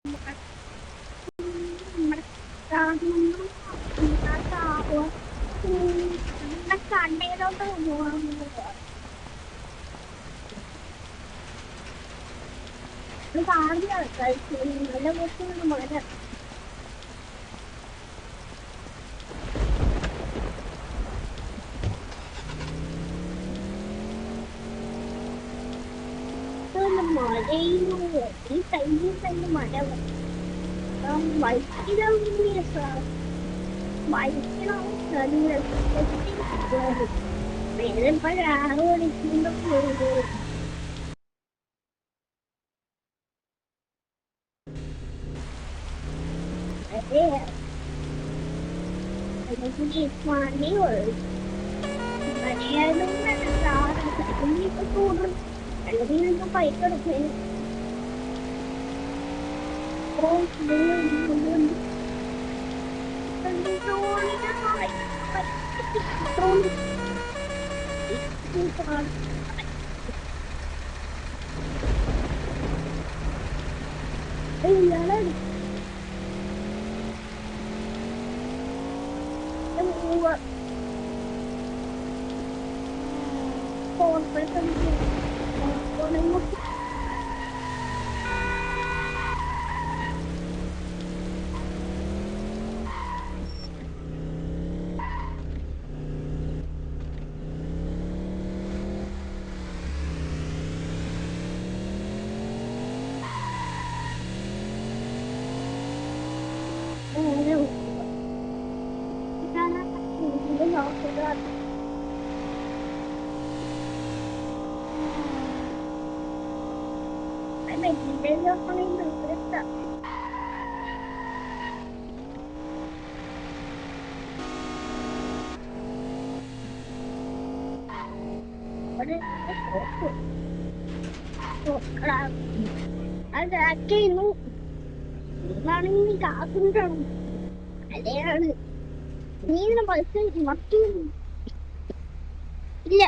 നമ്മുടെ കടയിലോട്ട് പോകാൻ കാണുന്ന കഴിച്ചു നല്ല കുറച്ച് മഴ മഴയും ഈ ടൈമിൽ തന്നെ മഴ വൈക്കണം വൈക്കണം വേറെ 6 മണിക്കുമ്പോ പോകും അതെ പണിയുള്ളൂ മഴയായാലും ഇപ്പൊ കൂടും അല്ലെങ്കിൽ നിങ്ങൾക്ക് പൈസ കൊടുക്കേ ഇയാളാണ് ഫോൺ അതാക്കുന്നു നീ കാക്കുണ്ടാണ് അതെയാണ് നീ പൈസ മറ്റു ഇല്ല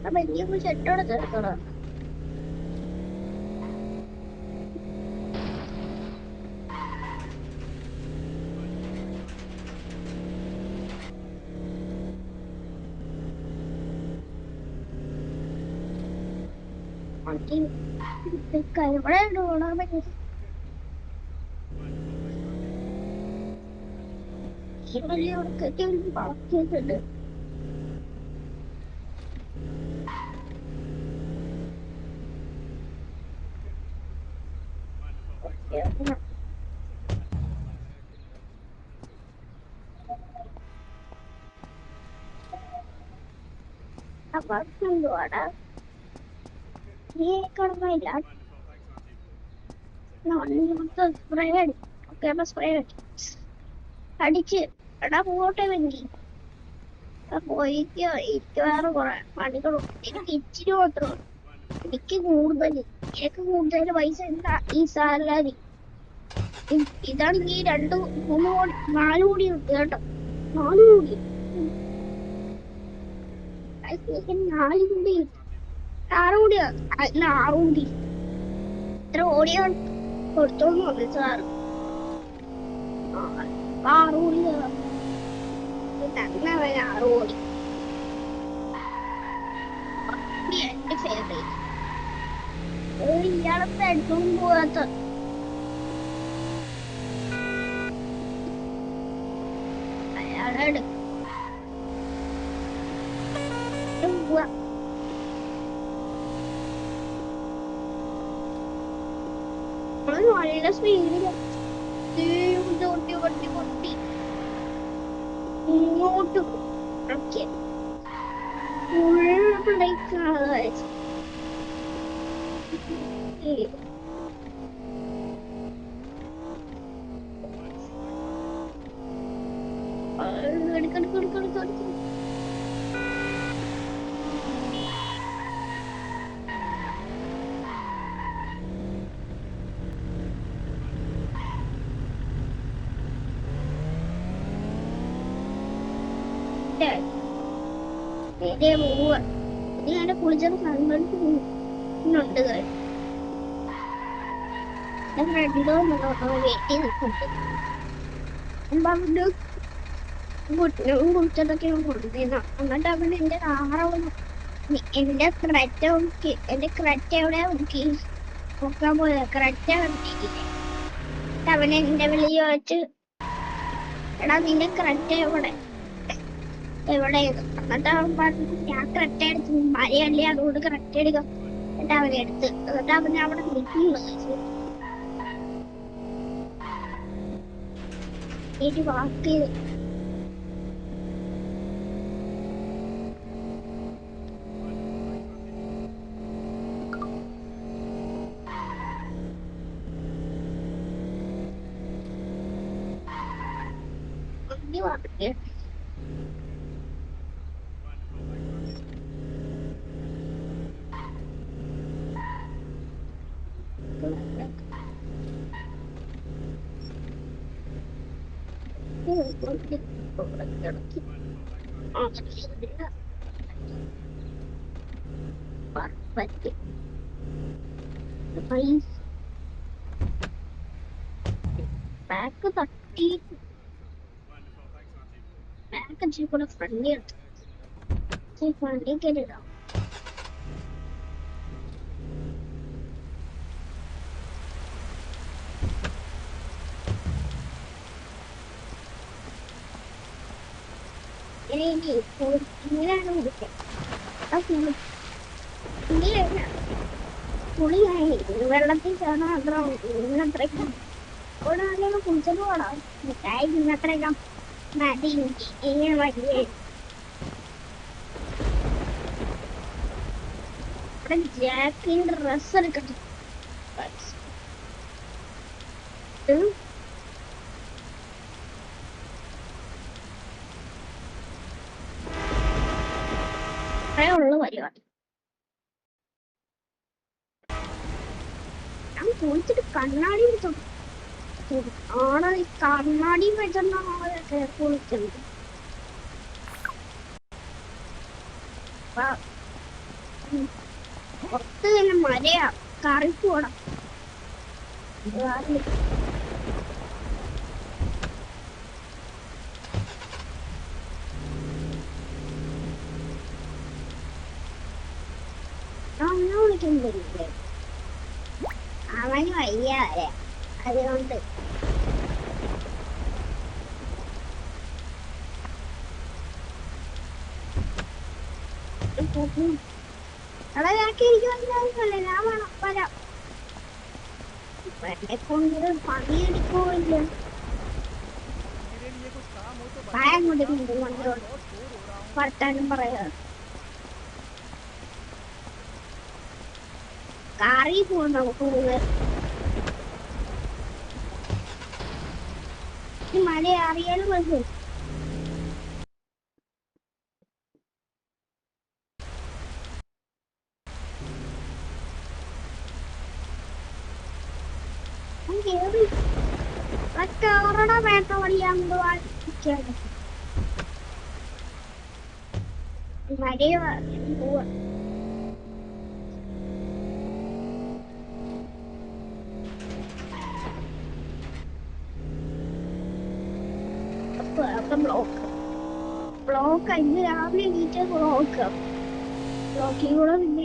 അപ്പൊ എനിക്ക് ഷെട്ടോടെ ചേർക്കണം ഇവിടെ ഓടാൻ പറ്റും വളർത്തിയിട്ടുണ്ട് അപ്പുറത്തുണ്ടോടാ നീ കിടന്നില്ല സ്പ്രേ അടി സ്പ്രേ അടിച്ച് എടാ പോട്ടെ വെങ്കി പോയിക്കോ എനിക്ക് വേറെ കുറെ പണികളും എനിക്ക് ഇച്ചിരി മാത്രം എനിക്ക് കൂടുതൽ എനിക്ക് കൂടുതൽ പൈസ എന്താ ഈ സാലറി ഇതാണെങ്കിൽ 2-3 കോടി 4 കോടി ഉണ്ട് കേട്ടോ 4 കോടി 4 കോടി 6 കോടിയാ 6 കോടി ഇത്ര കോടിയാ കൊടുത്തോന്ന് പറഞ്ഞു സാറ് 6 കോടി തന്നെ 6 കോടി എന്റെ ഫേവറേറ്റ് ഇയാളെ എടുത്തോണ്ട് പോവാത്ത അയാളെ നല്ല സ്പീഡില് കൊട്ടി കൊട്ടി കൊട്ടി ഇങ്ങോട്ട് ഓക്കെ നേരെ പോവുക. ഞാൻ കുളിച്ചത് കണ്ടിട്ടുണ്ട്. ഞാൻ ഫ്രണ്ടോ വെയിറ്റ് ചെയ്ത് നിൽക്കുന്നുണ്ട്. കുട്ടികളും കുളിച്ചതൊക്കെ കൊണ്ടുവരുന്ന. എന്നിട്ട് അവൻ എന്റെ ആറവൻ എന്റെ ക്രെറ്റ നോക്കി, എന്റെ ക്രെറ്റ എവിടെ നോക്കി നോക്കാൻ പോയ ക്രെറ്റ കണ്ടിട്ടില്ലേ. അവൻ എന്റെ വിളി ചോദിച്ച്, എടാ നിന്റെ ക്രെറ്റ എവിടെ എന്നിട്ട് അവൻ പറഞ്ഞു ഞാൻ ക്രെറ്റ എടുത്തു, മഴയല്ലേ അതുകൊണ്ട് ക്രെറ്റ എടുക്കാം. എന്നിട്ട് അവനെ എടുത്ത്, എന്നിട്ട് അവനെ അവിടെ നിൽക്കുന്നു. എനിക്ക് വാക്ക് വാക്ക് ബാക്ക് തട്ടി ബാക്ക് ഇച്ചിരി കൂടെ ഫ്രണ്ട്ലി എടുത്ത് ഫ്രണ്ട്ലി കയറിയിടാം. ഇങ്ങനെയാണ് കുടിക്കുക. പുളിയായി വെള്ളത്തിൽ ചേർന്ന് മാത്രം ഇന്നത്രയ്ക്കും ഇവിടെ നല്ലോണം കുളിച്ചത് പോടാം. മിഠായി ഇന്നത്രയ്ക്കാം മതി. ഇങ്ങനെ വലിയ ഇവിടെ ജാക്കിന്റെ ഡ്രസ് എടുക്കട്ടെ. ഉള്ള പരിപാടി ഞാൻ കുളിച്ചിട്ട് കണ്ണാടി ആണോ ഈ കണ്ണാടി വെച്ചാണ് കുളിച്ചത്. പുറത്ത് തന്നെ മഴയാ, കറിപ്പോടാം. അങ്ങനെ വിളിക്കുന്നില്ലേ, അവന് വയ്യ വരെ അതുകൊണ്ട് അതൊക്കെ എനിക്ക് മനസ്സിലാവുന്നല്ലേ. ഞാൻ വേണം വരാം. എന്നെ കൊണ്ട് പണിയെടുക്കുമില്ല. ഭയം കൊണ്ട് വർത്താനം പറയാ. കാറിൽ പോകാൻ നമുക്ക് മഴ അറിയാനും മനസ്സിലായി. കറട വേട്ട വഴിയാണ്ട് മഴയോ പോവാ. ബ്ലോക്ക് ഇന്ന് രാവിലെ എണീറ്റ ബ്ലോക്കിൽ കൂടെ പിന്നെ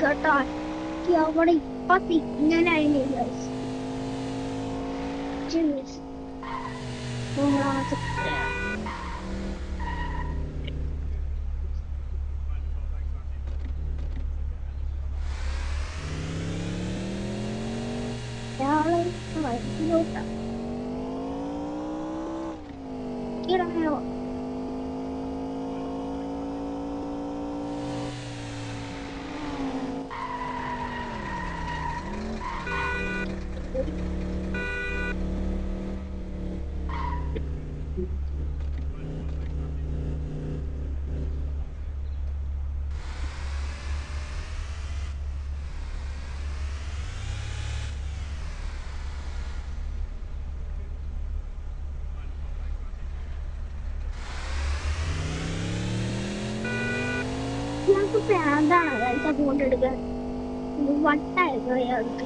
കേട്ടാ അവിടെ ഇപ്പൊ സിഗ്നലായില്ല. വഴിയിലോട്ടാ ഇടമോ പ്രാന്താണ് അതായത് ഫോട്ടോ എടുക്കാൻ. വട്ടായിരുന്നു അയാൾക്ക്.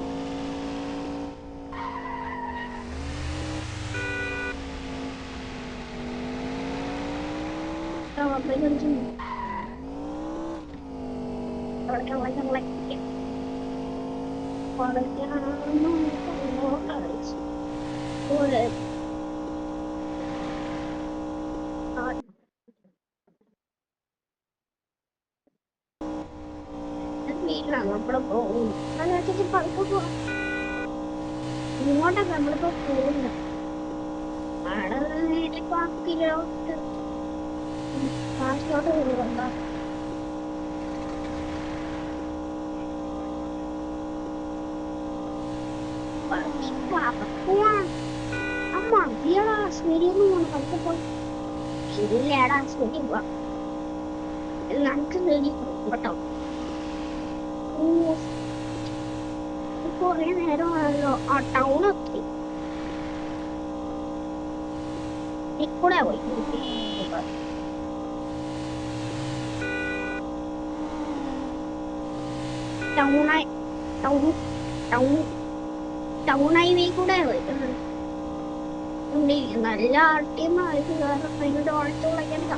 വീട്ടിലാണ് നമ്മള് പോകും. പതുക്കെ പോവാം. ഇങ്ങോട്ടൊക്കെ നമ്മളിപ്പോ പോകുന്നത് അവിടെ കിലോട്ട് കാശിലോട്ട് പോകുന്നുണ്ടോ? അമ്മ മതിയടാ ആശ്മരിയൊന്നും പോണം. പതുക്കെ പോയി ശരിയില്ലേടാ ആശ്മരി പോവാം. നമുക്ക് നേടി കേട്ടോ. കൊറേ നേരമാണല്ലോ ആ ടൗൺ എത്തി. കൂടെ പോയി ടൗൺ ഹൈവേ കൂടെ പോയിട്ടുണ്ട്. നല്ല ആർട്ടിയമായിട്ട് കാരണം അതിന്റെ ഓടത്ത് വിളിക്കണ്ട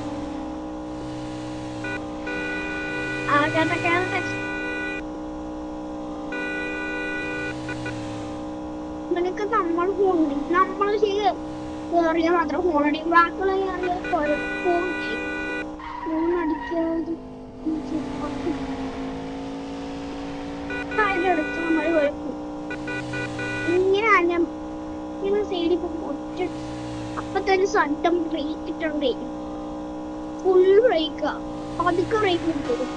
ആൾക്കാരൊക്കെ നിനക്ക് നമ്മൾ ഫോണി നമ്മൾ കേറിയ മാത്രം ഫോണടി ബാക്കിയുള്ള കേറിയ ഫോൺ അടിക്കാതെ എടുത്ത് നമ്മൾ കുഴപ്പം ഇങ്ങനെ സൈഡിൽ ഒറ്റ അപ്പൊ തന്നെ സഡൻ ബ്രേക്ക് ഇട്ടുണ്ട്. ഫുൾ ബ്രേക്കാ. പതുക്കെ ബ്രേക്ക് കിട്ടും.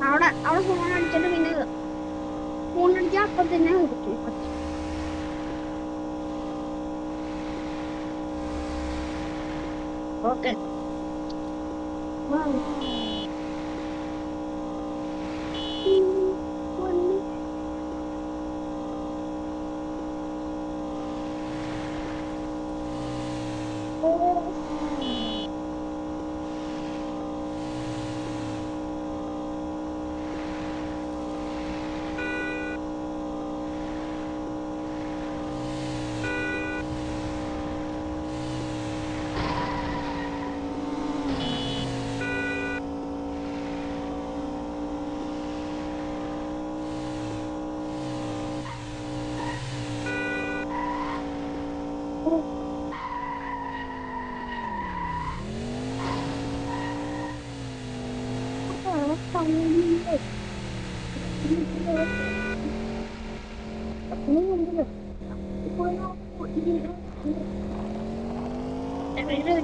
അവിടെ ഫോൺ അടിച്ചിട്ട് പിന്നെ ഫോൺ അടിച്ചാൽ അപ്പൊ തന്നെ കൊടുത്തു. ഓക്കെ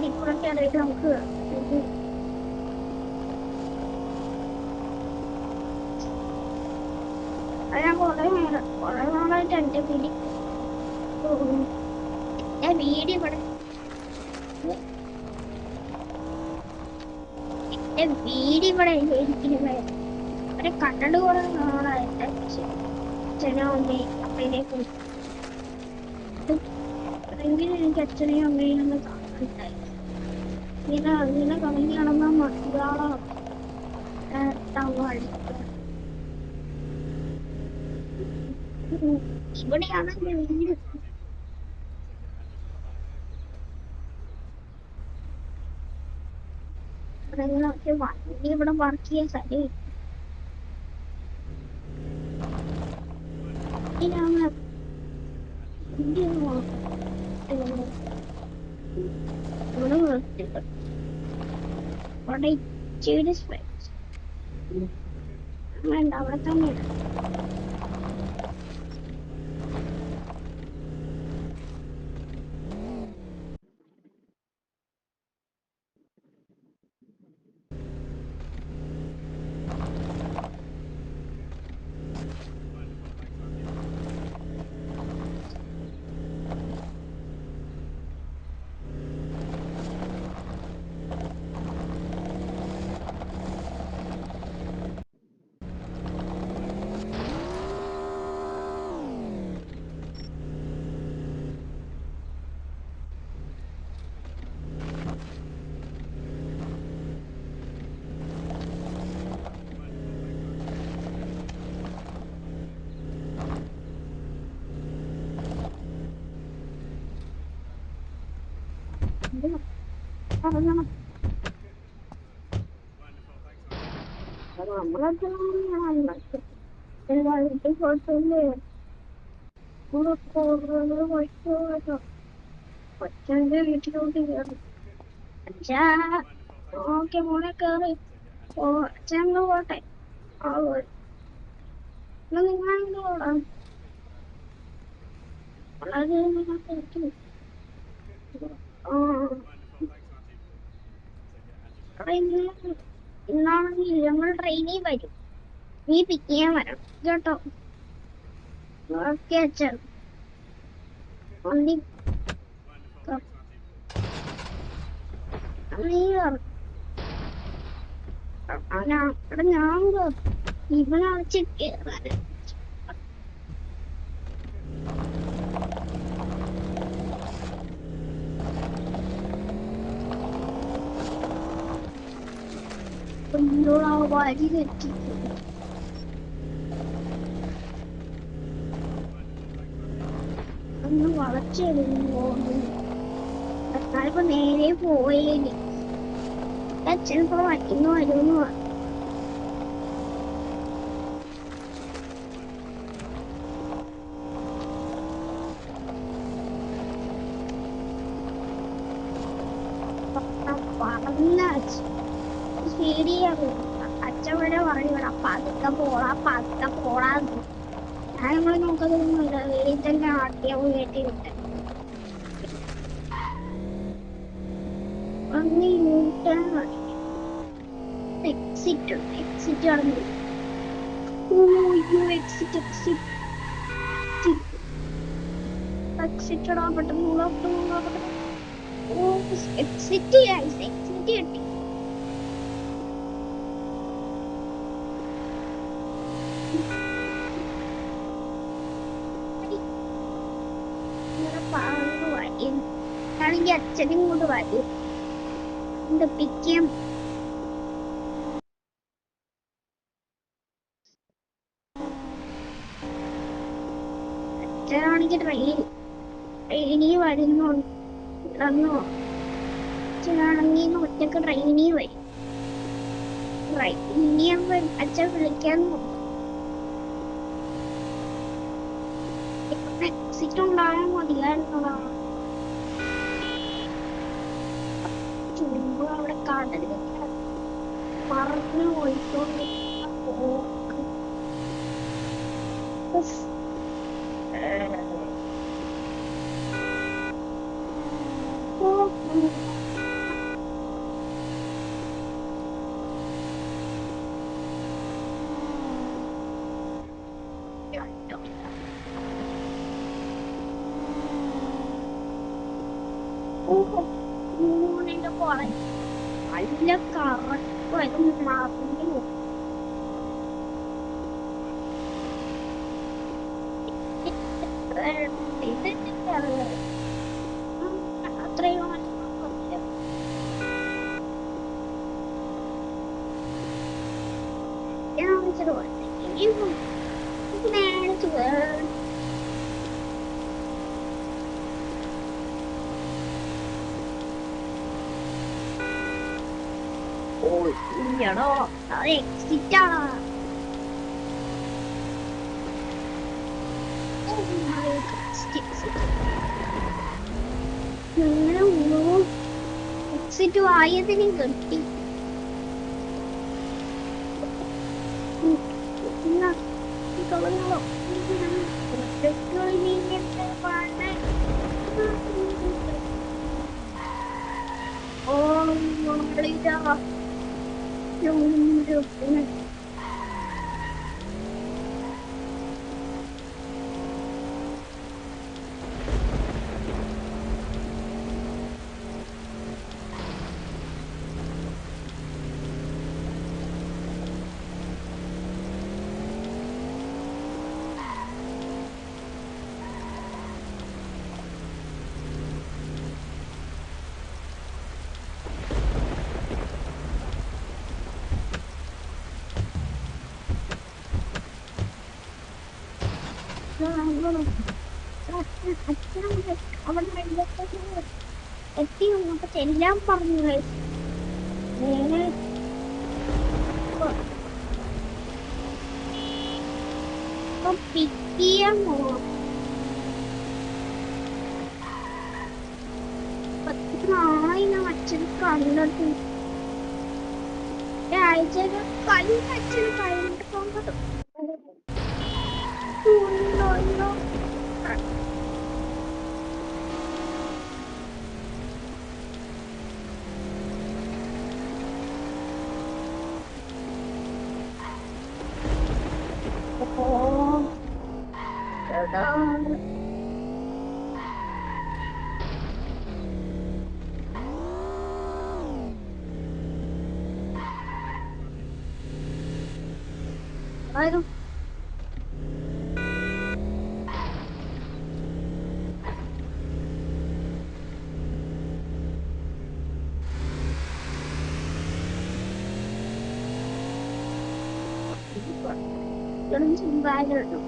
ഇപ്പോഴൊക്കെ അറിയിട്ട് നമുക്ക് ഞാൻ കുറെ നാളായിട്ട് എന്റെ വീഡിയോ ഇവിടെ ഇരിക്കുന്നത് അവരെ കണ്ടത് കുറെ നാളായിട്ട് അച്ഛനും അമ്മയും അപ്പയിലേക്ക് എങ്കിലും എനിക്ക് അച്ഛനെയും അമ്മയും ഒന്ന് കാണാനുണ്ടായി. ഇങ്ങനെ കളിയാണെന്ന മറ്റൊരാളോ ഇവിടെയാണ് വീട്. വണ്ടി ഇവിടെ വർക്ക് ചെയ്യാൻ സ്ഥലം ഇവിടെ നിർത്തിട്ട് അവിടെ ഇച്ചിരി സ്പേസ് വേണ്ട അവിടെ തന്നെ പറഞ്ഞണം നമ്മളൊക്കെ കുഴപ്പമില്ലേ കൊച്ചന്റെ വീട്ടിലോട്ട് കയറി അച്ഛാ ഓക്കെ മോനെ കേറി ഓ അച്ഛൻ പോട്ടെ ആ നിങ്ങളെന്തോ വളരെ ആ ഇന്നാണെങ്കിൽ ഞങ്ങൾ ട്രെയിനിൽ വരും നീ പിക്ക് ചെയ്യാൻ വരണം കേട്ടോ ഓക്കെ അച്ഛൻ നീ ഞാൻ ഇവനടച്ച് കേറാൻ വഴി തെറ്റി ഒന്ന് വളച്ചെറിഞ്ഞു പോകുന്നു എന്നാലിപ്പോ നേരെ പോയേന് അച്ഛനിപ്പോ വയ്ക്കുന്നു വരുമെന്ന് പറഞ്ഞു പറഞ്ഞ ശരിയാണ് അച്ഛൻ വരെ പറയൂടാ പതുക്കെ പോടാന്ന് ഞാൻ നമ്മള് നോക്കതൊന്നുമില്ല വീട്ടിൽ തന്നെ ആട്ടിയാവും കയറ്റി വിട്ട് ഒന്ന് യൂട്ടേൺ എക്സിറ്റ് കടന്നു എക്സിറ്റ് ഇടാൻ പെട്ടെന്ന് എക്സിറ്റ് കിട്ടി ആണെങ്കിൽ അച്ഛനും കൊണ്ട് വരും എന്റെ പിക്കും അച്ഛനാണെങ്കിൽ ട്രെയിനിൽ വരുന്നുണ്ട് അച്ഛനാണെങ്കിൽ ഒറ്റക്ക് ട്രെയിനിൽ വരും ഇനിയും അച്ഛൻ വിളിക്കാൻ എക്സിറ്റ് ഉണ്ടായാൽ മതിയായിരുന്നതാ ചുമ്പ് അവിടെ കടലിൽ മറന്നു പോയിക്കൊണ്ട് മൂന്നിന്റെ പോലെ നല്ല കറക്റ്റ് മറിഞ്ഞു അത്രയും മേടിച്ചു ഇല്ലടോ അത് എക്സിറ്റ് ആണോ എക്സിറ്റ് ആയതിനും കിട്ടി അവിടെ എത്തി അപ്പൊ ചെല്ലാൻ പറഞ്ഞു നേരെ പിക്ക് ചെയ്യാൻ പോവാം. 10 നാളായി ഞാൻ അച്ഛന് കണ്ടിട്ട്. ആഴ്ച കഴിഞ്ഞ അച്ഛന് കഴിഞ്ഞിട്ട് പോകുന്നത് ആരും ചിന്താലുള്ളൂ.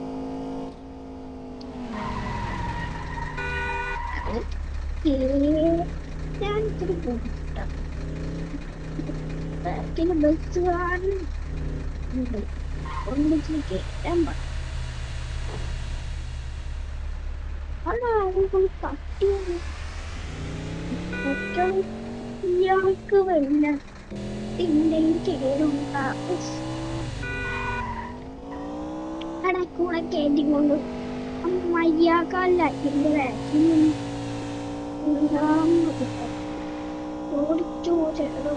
ഞാൻ ഇത്തിരി ബുദ്ധിമുട്ടാണ്. ബസ്സുകാരൻ ഒന്നിച്ചിന് കേട്ടാൻ തട്ടി ഇയാൾക്ക് വെള്ളത്തിൻ്റെയും കേടുണ്ടാകും. കടക്കൂടെ കയറ്റിക്കൊണ്ട് മയ്യാക്കാലല്ല എന്റെ വാക്സിനും ഓടിച്ചോ ചേട്ടോ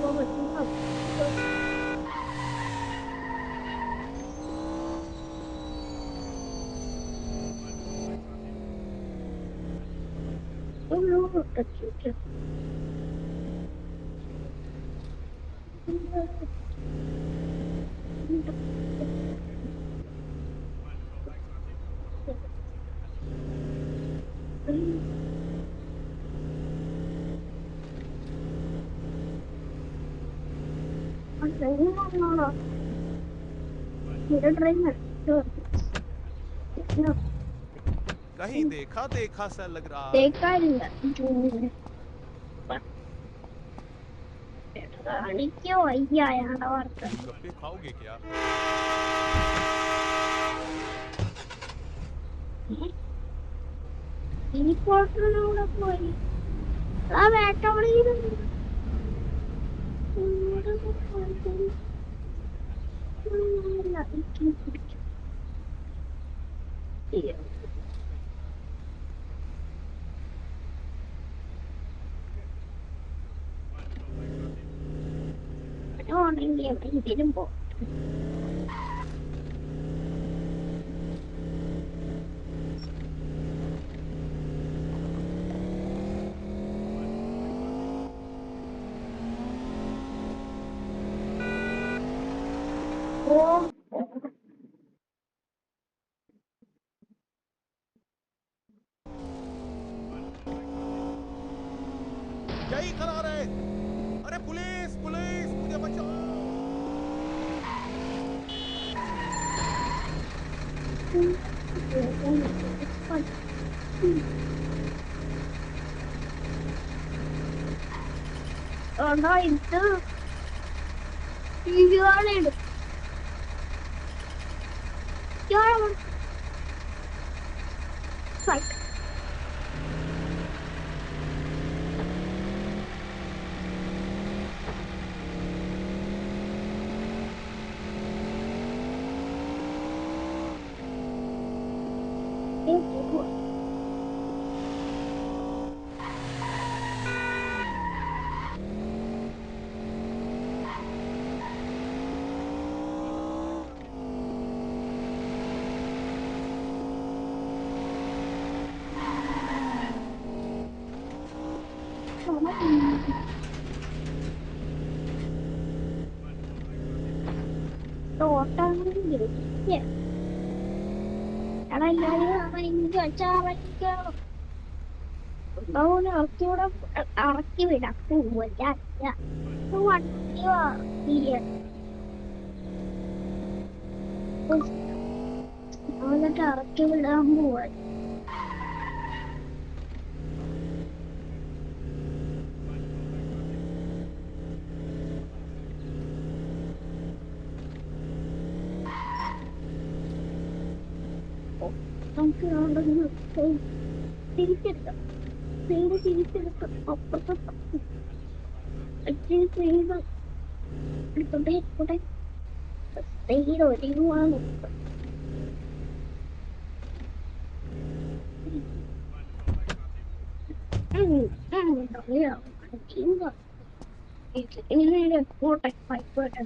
कहीं देखा देखा सा लग रहा। देखा क्यों गप्पे खाओगे क्या? ഈ ഫോട്ടോടെ പോയി ആ വേട്ടോളി ഇതിലും പോ यही करा रहे। अरे पुलिस पुलिस मुझे बचाओ। ഇത് ഇയാളെടുക്കും ഇറക്കി വിടാം വണ്ടി എന്നിട്ട് ഇറക്കി വിടാൻ പോവാ. നമുക്ക് തിരിച്ചെടുക്കാം. സൈഡ് തിരിച്ചെടുക്കാം. അപ്പുറത്തെ സൈഡ് എടുത്തോട്ടെ. സൈഡ് ഒരുങ്ങുവാൻ നോക്കാം. പോട്ടെ പൈപ്പോട്ടെ.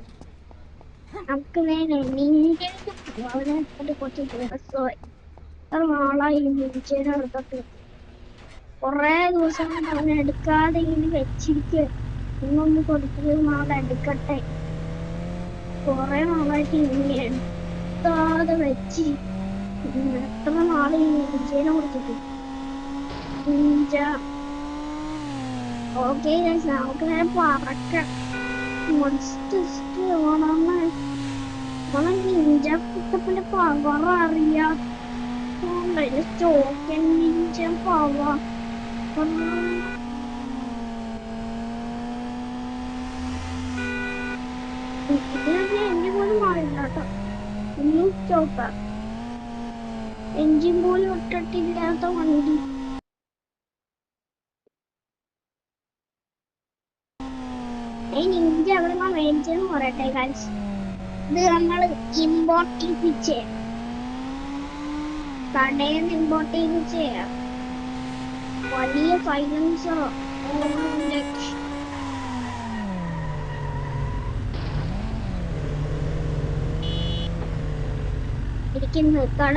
നമുക്ക് നേരെ നീന്തേക്ക് പോവാം. അവനെ കുറച്ച് ദിവസമായി നാളായി നീച്ചേനെ എടുത്തിട്ട്. കൊറേ ദിവസം കൊണ്ട് അവനെ എടുക്കാതെ ഇങ്ങനെ വെച്ചിരിക്കുക. ഇന്നൊന്ന് കൊടുത്തത് നാളെ എടുക്കട്ടെ. കൊറേ നാളായിട്ട് ഇങ്ങനെ എടുക്കാതെ വെച്ച് എത്ര നാളെ നീച്ചേനെ കൊടുത്തിട്ട്. നീച്ച ഓക്കെ നമുക്ക് നേരെ പറക്കാം. നിഞ്ച കുട്ടപ്പന്റെ പവർ അറിയാം. ചോക്കൻ നിഞ്ച പവർ എഞ്ചിൻ പോലും മാറില്ല കേട്ടോ. ഇനിയും ചോക്ക എഞ്ചിൻ പോലും ഇട്ടിട്ടില്ലാത്ത വണ്ടി. നിഞ്ച അവിടെ മേടിച്ചെന്ന് പറയട്ടെ ഗൈസ്. ഇത് നമ്മള് ഇമ്പോർട്ട് ചെയ്യിപ്പിച്ചേ, കടയിൽ നിന്ന് ഇമ്പോർട്ട് ചെയ്യിപ്പിച്ചേ. വലിയ ഫൈനാൻസറോ ഇരിക്കുന്നു കട.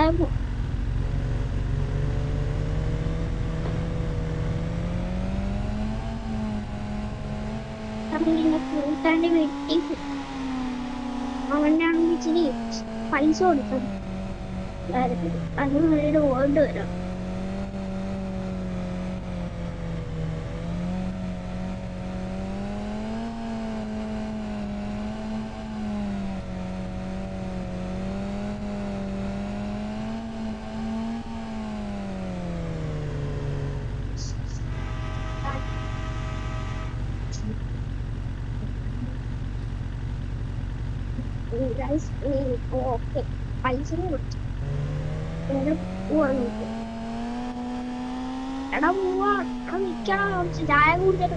കൂട്ടാണ്ട് വെട്ടി അവനാണെങ്കിൽ ഇച്ചിരി പൈസ കൊടുക്കണം. അതിന് വേണ്ടി ഓർഡർ വരാം. ഓക്കെ പൈസ കൊടുത്തു. എടാ പോവാ നിക്കണം. കുറച്ച് ചായ കൂടുതൽ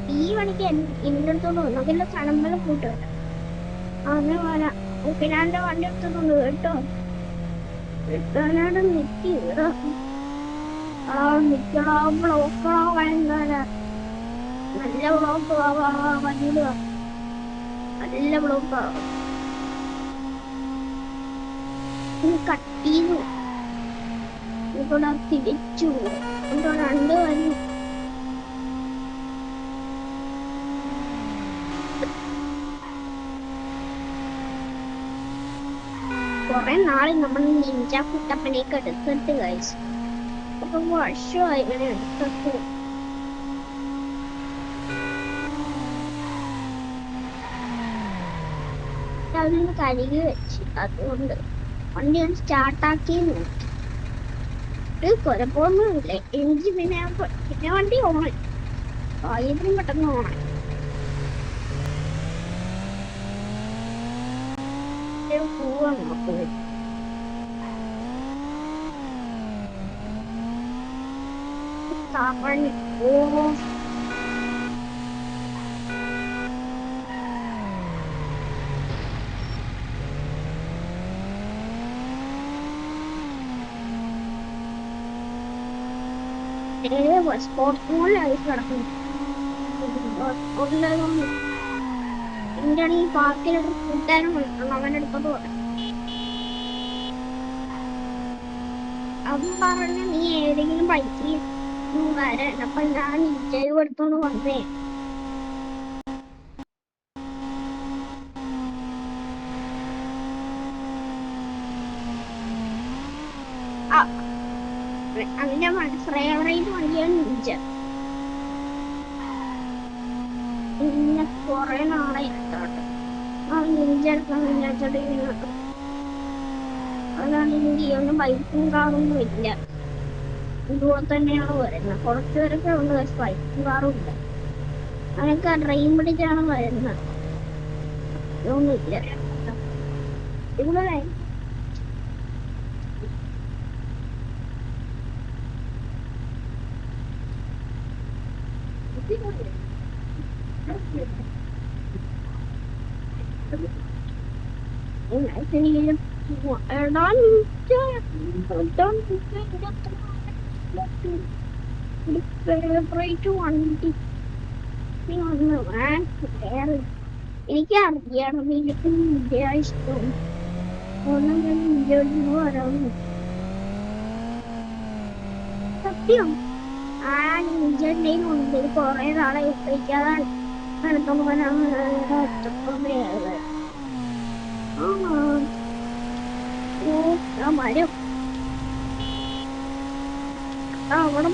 ഈ പണിക്ക് എന്റെ അടുത്തോണ്ട് വന്നു. അതിന്റെ സണമ്പലം കൂട്ട് വരാം. അങ്ങനെ വരാം. പിന്നെ എന്റെ വണ്ടി എടുത്തോണ്ട് കേട്ടോ. കിട്ടാനായിട്ട് നിക്കി നിക്കണോ ബ്ലോക്കണോ ഭയങ്കര നല്ല ബ്ലോക്ക് വണ്ടിയില് നല്ല ബ്ലോക്കാവും. കട്ട് ചെയ്തു ഇവിടെ തിരിച്ചു രണ്ട് വരും. കൊറേ നാളെ നമ്മൾ നിഞ്ച കുട്ടപ്പനെയൊക്കെ എടുത്തിട്ട് കഴിച്ചു. അപ്പൊ വർഷമായി ഇങ്ങനെ എടുത്തിട്ട്. അതിന് കഴുകി വെച്ച് അതുകൊണ്ട് വണ്ടി ഒന്ന് സ്റ്റാർട്ടാക്കി നോക്കി. കുഴപ്പമൊന്നുമില്ല. എഞ്ചിൻ പിന്നെ വണ്ടി ഓണായി. ഇതിനും പെട്ടെന്ന് ഓണായി. പോവാൻ നോക്കുന്നത് സ്പോർട്സ് മോളിൽ ഐസ് കിടക്കുന്നു. എന്റെ ഈ പാർക്കിലൊരു കൂട്ടാനും വിളിക്കണം. അവനെടുത്തോണ്ട് പോകാം. അവൻ പറഞ്ഞ നീ ഏതെങ്കിലും ബൈക്കിൽ വരാൻ. അപ്പൊ ഞാൻ ഇജൈവ് എടുത്തോണ്ട് വന്നേ. അതിന്റെ ഫേവറേറ്റ് വണ്ടിയാണ് നിഞ്ച. പിന്നെ കൊറേ നാളെ എടുത്തോട്ടെ നിഞ്ച എടുക്കാൻ വിചാരിച്ചോട്ട്. അതാണെങ്കിൽ ഒന്നും ബൈക്കും കാറൊന്നും ഇല്ല. ഇതുപോലെ തന്നെയാണ് വരുന്നത്. കുറച്ചു പേരൊക്കെ ഉണ്ട്, പക്ഷെ ബൈക്കും കാറും ഇല്ല. അതൊക്കെ ട്രെയിൻ പിടിച്ചാണ് വരുന്നത്. ഇതൊന്നുമില്ല ഇവിടെ. എടാ ഫേവറേറ്റ് വണ്ടി ഒന്ന് വേറെ എനിക്കറിയണം എനിക്ക് ഇന്ത്യ ഇഷ്ടം ഒന്നും ഞാൻ ഇന്ത്യയിൽ വരാമോ സത്യം ആ ഇന്ത്യൻ്റെ ഉണ്ട് കുറെ നാളെ ഉപയോഗിക്കാതെ മരം അവിടെ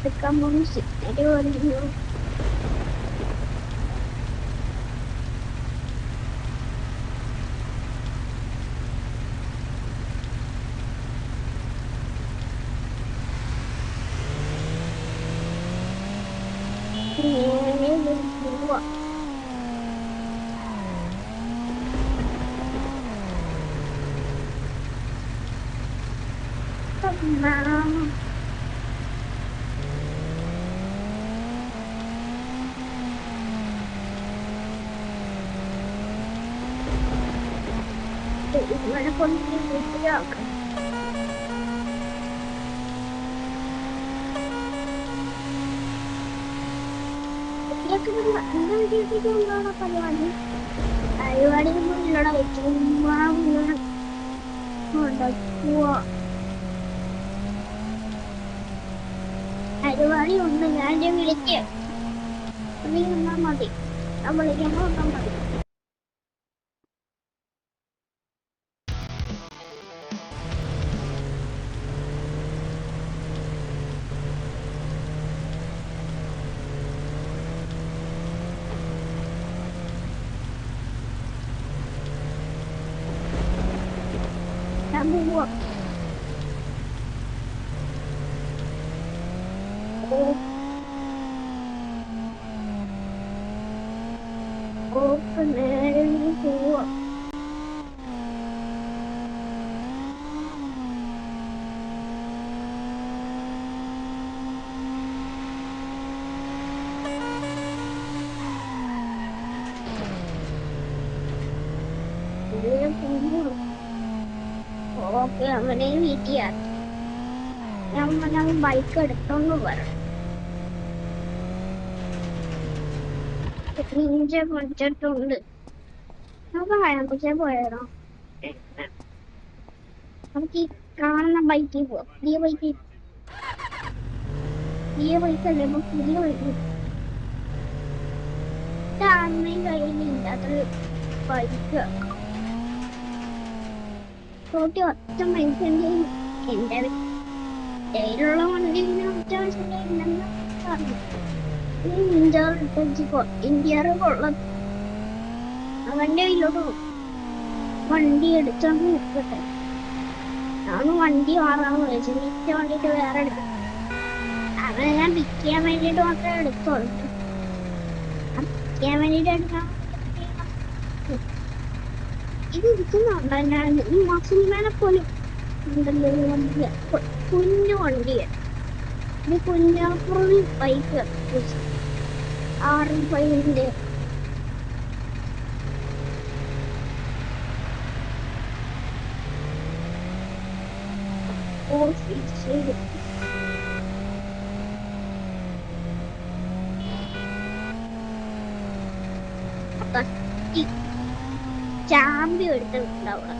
എടുക്കാൻ പോകുന്ന സിഗ്നല് പറഞ്ഞു പോവാ ഇവിടെ കൊണ്ട് വീട്ടിലാക്കാം എന്റെ വീട്ടിലേക്ക് എന്താണ് പരിപാടി പരിപാടിയൊന്നും ഇല്ലടാ ചുമ്മാ പോവാ പരിപാടി ഉണ്ട് ഞാൻ എന്റെ വിളിക്ക് നീ വന്നാൽ മതി ഞാൻ വിളിക്കുമ്പോ വന്നാൽ മതി ഞാൻ പോവാ നേരെ പോവാ ഓക്കെ അവനെ വീട്ടിയാക്കി ഞാൻ ബൈക്ക് എടുത്തോണ്ട് വരണം നിഞ്ച പഠിച്ചിട്ടുണ്ട് നമുക്ക് ഹയാബുസ പോയാലോ നമുക്ക് ഈ കാണുന്ന ബൈക്കിൽ പോവാം പുതിയ ബൈക്കല്ലേ അപ്പൊ പുതിയ ബൈക്ക് അമ്മയും കയ്യിലില്ല അതൊരു ബൈക്ക് തോട്ടി ഒറ്റ മനുഷ്യന്റെ എന്റെ കയ്യിലുള്ള വണ്ടി ഒറ്റ മനുഷ്യന്റെ ഇല്ലെന്ന് പറഞ്ഞു ഇന്ത്യ കൊള്ളം അവന്റെ കയ്യിലോട്ട് വണ്ടി എടുത്തോണ്ട് നിൽക്കട്ടെ ഞാൻ വണ്ടി മാറാന്ന് വിളിച്ചു നിന്റെ വണ്ടിട്ട് വേറെ എടുക്കും അവനെ ഞാൻ പിക്ക് ചെയ്യാൻ വേണ്ടിട്ട് മാത്രമേ എടുത്തോളൂ പിക്ക് ചെയ്യാൻ വേണ്ടിട്ട് എടുക്കാൻ ഇത് ഇരിക്കുന്നുണ്ടോ ഞാൻ ഈ മസിൽമാനെ പോലെ ഉണ്ടല്ലോ വണ്ടി കുഞ്ഞു വണ്ടിയ ഇത് കുഞ്ഞാപ്പുറം ബൈക്ക് R5 ചാമ്പി എടുത്തിട്ടുണ്ട് അവിടെ